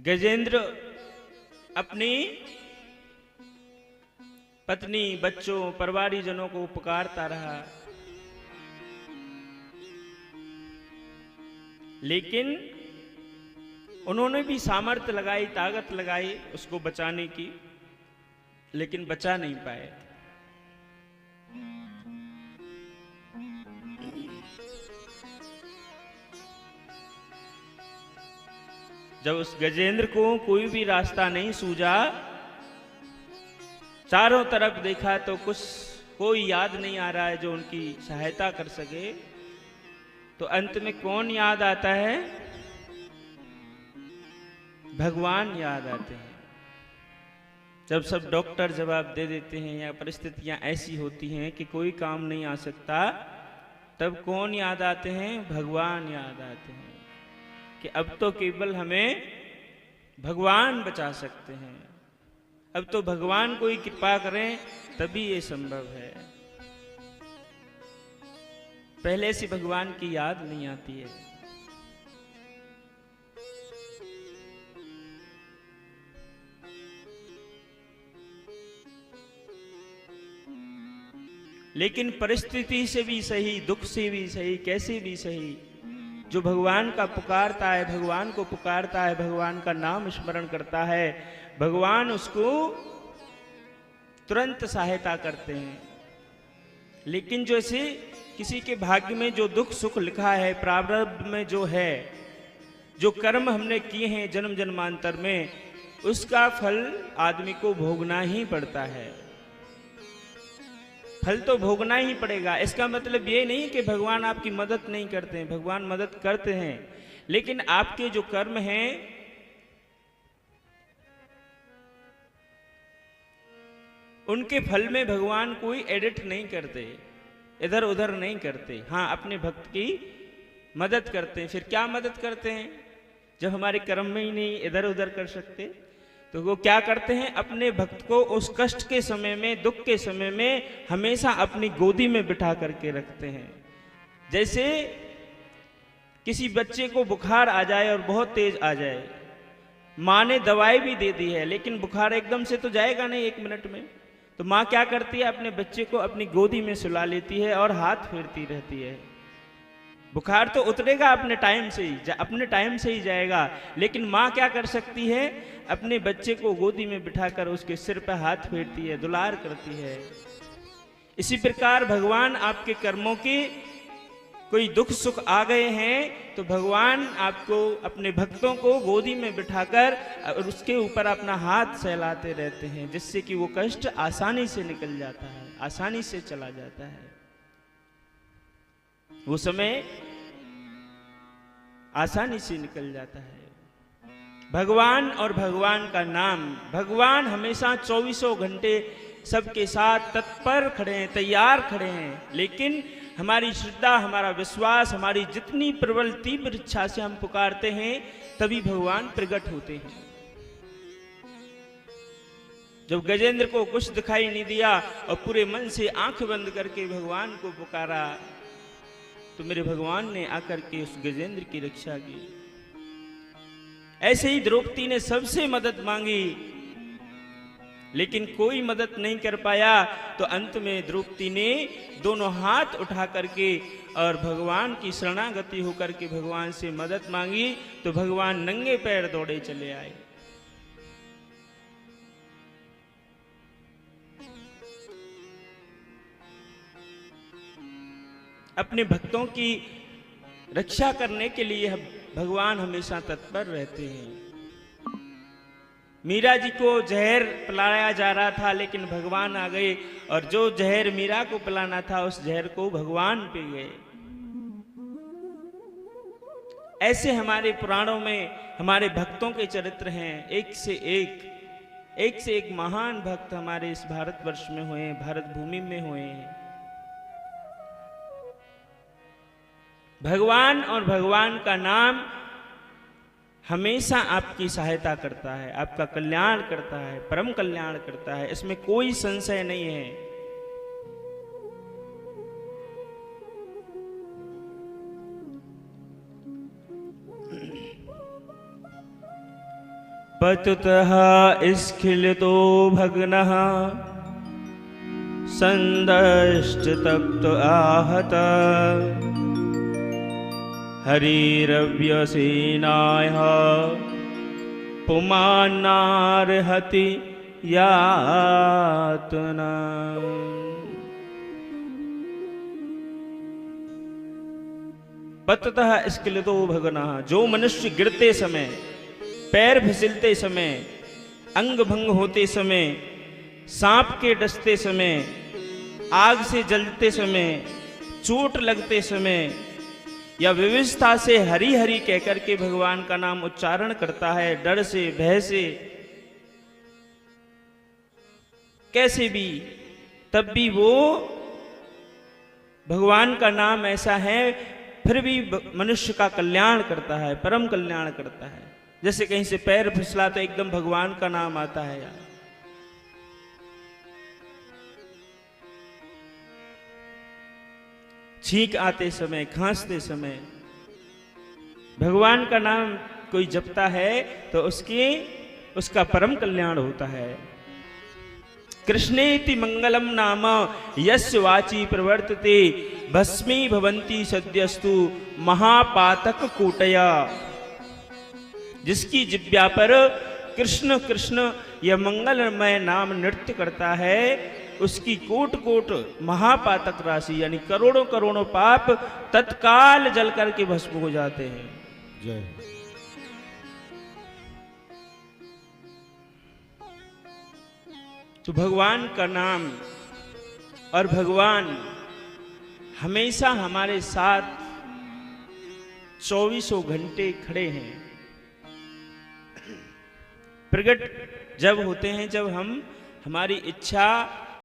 गजेंद्र अपनी पत्नी, बच्चों, परिवारी जनों को पुकारता रहा, लेकिन उन्होंने भी सामर्थ्य लगाई, ताकत लगाई उसको बचाने की, लेकिन बचा नहीं पाए। जब उस गजेंद्र को कोई भी रास्ता नहीं सूझा, चारों तरफ देखा तो कुछ कोई याद नहीं आ रहा है जो उनकी सहायता कर सके, तो अंत में कौन याद आता है? भगवान याद आते हैं। जब सब डॉक्टर जवाब दे देते हैं या परिस्थितियां ऐसी होती हैं कि कोई काम नहीं आ सकता, तब कौन याद आते हैं? भगवान याद आते हैं कि अब तो केवल हमें भगवान बचा सकते हैं, अब तो भगवान कोई कृपा करें तभी ये संभव है। पहले से भगवान की याद नहीं आती है। लेकिन परिस्थिति से भी सही, दुख से भी सही, कैसे भी सही, जो भगवान का पुकारता है, भगवान को पुकारता है, भगवान का नाम स्मरण करता है, भगवान उसको तुरंत सहायता करते हैं। लेकिन जैसे किसी के भाग्य में जो दुख सुख लिखा है, प्रारब्ध में जो है, जो कर्म हमने किए हैं जन्म जन्मांतर में, उसका फल आदमी को भोगना ही पड़ता है। फल तो भोगना ही पड़ेगा। इसका मतलब ये नहीं कि भगवान आपकी मदद नहीं करते हैं, भगवान मदद करते हैं, लेकिन आपके जो कर्म हैं उनके फल में भगवान कोई एडिट नहीं करते, इधर उधर नहीं करते। हाँ, अपने भक्त की मदद करते हैं। फिर क्या मदद करते हैं? जब हमारे कर्म में ही नहीं इधर उधर कर सकते, तो वो क्या करते हैं? अपने भक्त को उस कष्ट के समय में, दुख के समय में हमेशा अपनी गोदी में बिठा करके रखते हैं। जैसे किसी बच्चे को बुखार आ जाए और बहुत तेज आ जाए, माँ ने दवाई भी दे दी है, लेकिन बुखार एकदम से तो जाएगा नहीं एक मिनट में, तो माँ क्या करती है? अपने बच्चे को अपनी गोदी में सुला लेती है और हाथ फेरती रहती है। बुखार तो उतरेगा अपने टाइम से ही, अपने टाइम से ही जाएगा, लेकिन माँ क्या कर सकती है? अपने बच्चे को गोदी में बिठाकर उसके सिर पर हाथ फेरती है, दुलार करती है। इसी प्रकार भगवान आपके कर्मों की कोई दुख सुख आ गए हैं तो भगवान आपको, अपने भक्तों को गोदी में बिठाकर और उसके ऊपर अपना हाथ सहलाते रहते हैं, जिससे कि वो कष्ट आसानी से निकल जाता है, आसानी से चला जाता है। वो समय आसानी से निकल जाता है। भगवान और भगवान का नाम, भगवान हमेशा 24 घंटे सबके साथ तत्पर खड़े हैं, तैयार खड़े हैं, लेकिन हमारी श्रद्धा, हमारा विश्वास, हमारी जितनी प्रबल तीव्र इच्छा से हम पुकारते हैं, तभी भगवान प्रकट होते हैं। जब गजेंद्र को कुछ दिखाई नहीं दिया और पूरे मन से आंख बंद करके भगवान को पुकारा, तो मेरे भगवान ने आकर के उस गजेंद्र की रक्षा की। ऐसे ही द्रौपदी ने सबसे मदद मांगी, लेकिन कोई मदद नहीं कर पाया, तो अंत में द्रौपदी ने दोनों हाथ उठा करके और भगवान की शरणागति होकर के भगवान से मदद मांगी, तो भगवान नंगे पैर दौड़े चले आए। अपने भक्तों की रक्षा करने के लिए भगवान हमेशा तत्पर रहते हैं। मीरा जी को जहर पिलाया जा रहा था, लेकिन भगवान आ गए और जो जहर मीरा को पिलाना था उस जहर को भगवान पी गए। ऐसे हमारे पुराणों में हमारे भक्तों के चरित्र हैं, एक से एक महान भक्त हमारे इस भारतवर्ष में हुए हैं, भारत भूमि में हुए हैं। भगवान और भगवान का नाम हमेशा आपकी सहायता करता है, आपका कल्याण करता है, परम कल्याण करता है, इसमें कोई संशय नहीं है। पततः स्खलितो भग्नः संदष्टतप्त आहत हरिरव्यसेनाय पुमान्नार्हति यातना। पततः स्खलितो भग्नः, जो मनुष्य गिरते समय, पैर फिसलते समय, अंग भंग होते समय, सांप के डसते समय, आग से जलते समय, चोट लगते समय या विविधता से हरि हरि कहकर के भगवान का नाम उच्चारण करता है, डर से भय से कैसे भी, तब भी वो भगवान का नाम ऐसा है फिर भी मनुष्य का कल्याण करता है, परम कल्याण करता है। जैसे कहीं से पैर फिसला तो एकदम भगवान का नाम आता है यार। छींक आते समय, खांसते समय भगवान का नाम कोई जपता है तो उसका परम कल्याण होता है। कृष्णेति मंगलम नाम यस्य वाची प्रवर्तते भस्मी भवंती सद्यस्तु महापातक कूटया। जिसकी जिब्या पर कृष्ण कृष्ण यह मंगलमय नाम नृत्य करता है, उसकी कोट कोट महापातक राशि यानी करोड़ों करोड़ों पाप तत्काल जल करके भस्म हो जाते हैं। जय। तो भगवान का नाम और भगवान हमेशा हमारे साथ 24 घंटे खड़े हैं। प्रकट जब होते हैं जब हम हमारी इच्छा